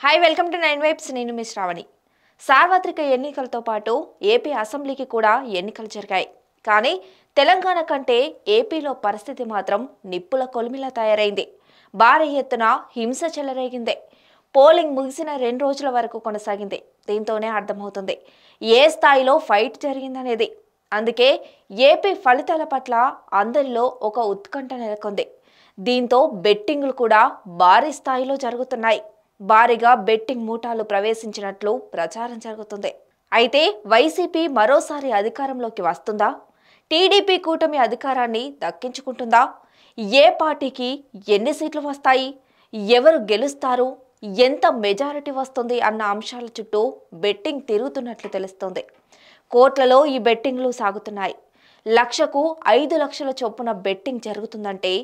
Hi welcome to nine vibes నేను మీ శ్రావణి. సార్వత్రిక ఎన్నికలతో పాటు ఏపీ అసెంబ్లీకి కూడా ఎన్నికలు జరిగాయి. కానీ తెలంగాణ కంటే ఏపీలో పరిస్థితి మాత్రం నిప్పుల కొలిమిలా తయారైంది. భారీ ఎత్తున హింస చెలరేగింది. పోలింగ్ ముగిసిన 2 రోజుల వరకు కొనసాగింది. దీంతోనే అర్థమవుతుంది ఏ స్థాయిలో ఫైట్ జరిగిందనేది. అందుకే ఏపీ ఫలితాల పట్ల అందరిలో ఒక ఉత్కంఠ నెలకొంది. దీంతో బెట్టింగ్లు కూడా భారీ స్థాయిలో జరుగుతున్నాయి. భారీగా బెట్టింగ్ మూటాలు ప్రవేశించినట్లు ప్రచారం జరుగుతుంది. అయితే వైసీపీ మరోసారి అధికారంలోకి వస్తుందా? టీడీపీ కూటమి అధికారాన్ని దక్కించుకుంటుందా? ఏ పార్టీకి ఎన్ని సీట్లు వస్తాయి? ఎవరు గెలుస్తారు? ఎంత మెజారిటీ వస్తుంది అన్న అంశాల చుట్టూ బెట్టింగ్ తిరుగుతున్నట్లు తెలుస్తోంది. కోట్లలో ఈ బెట్టింగ్లు సాగుతున్నాయి. లక్షకు 5 లక్షల చొప్పున బెట్టింగ్ జరుగుతుందంటే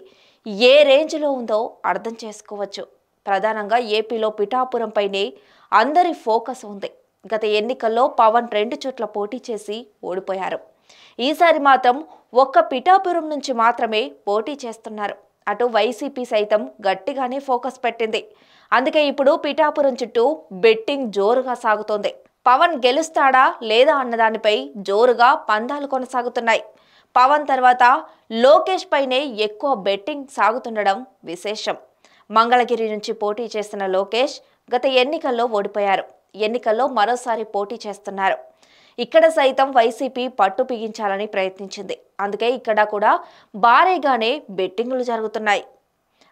ఏ రేంజ్లో ఉందో అర్థం చేసుకోవచ్చు. ప్రధానంగా ఏపీలో పిఠాపురంపైనే అందరి ఫోకస్ ఉంది. గత ఎన్నికల్లో పవన్ 2 చోట్ల పోటీ చేసి ఓడిపోయారు. ఈసారి మాత్రం ఒక్క పిఠాపురం నుంచి మాత్రమే పోటీ చేస్తున్నారు. అటు వైసీపీ సైతం గట్టిగానే ఫోకస్ పెట్టింది. అందుకే ఇప్పుడు పిఠాపురం చుట్టూ బెట్టింగ్ జోరుగా సాగుతోంది. పవన్ గెలుస్తాడా లేదా అన్నదానిపై జోరుగా పందాలు కొనసాగుతున్నాయి. పవన్ తర్వాత లోకేష్ పైనే ఎక్కువ బెట్టింగ్ సాగుతుండడం విశేషం. మంగళగిరి నుంచి పోటీ చేస్తున్న లోకేష్ గత ఎన్నికల్లో ఓడిపోయారు. ఎన్నికల్లో మరోసారి పోటీ చేస్తున్నారు. ఇక్కడ సైతం వైసీపీ పట్టు బిగించాలని ప్రయత్నించింది. అందుకే ఇక్కడ కూడా భారీగానే బెట్టింగులు జరుగుతున్నాయి.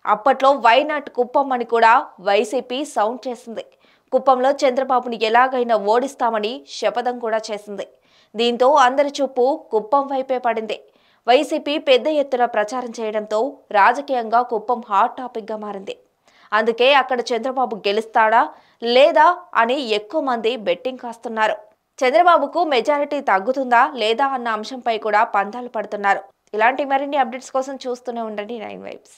అప్పట్లో వైనాట్ కుప్పం అని కూడా వైసీపీ సౌండ్ చేసింది. కుప్పంలో చంద్రబాబుని ఎలాగైనా ఓడిస్తామని శపథం కూడా చేసింది. దీంతో అందరి చూపు కుప్పం వైపే పడింది. వైసీపీ పెద్ద ఎత్తున ప్రచారం చేయడంతో రాజకీయంగా కుప్పం హాట్ టాపిక్గా మారింది. అందుకే అక్కడ చంద్రబాబు గెలుస్తాడా లేదా అని ఎక్కువ మంది బెట్టింగ్ కాస్తున్నారు. చంద్రబాబుకు మెజారిటీ తగ్గుతుందా లేదా అన్న అంశంపై కూడా పందాలు పడుతున్నారు. ఇలాంటి మరిన్ని అప్డేట్స్ కోసం చూస్తూనే ఉండండి 9 వైబ్స్.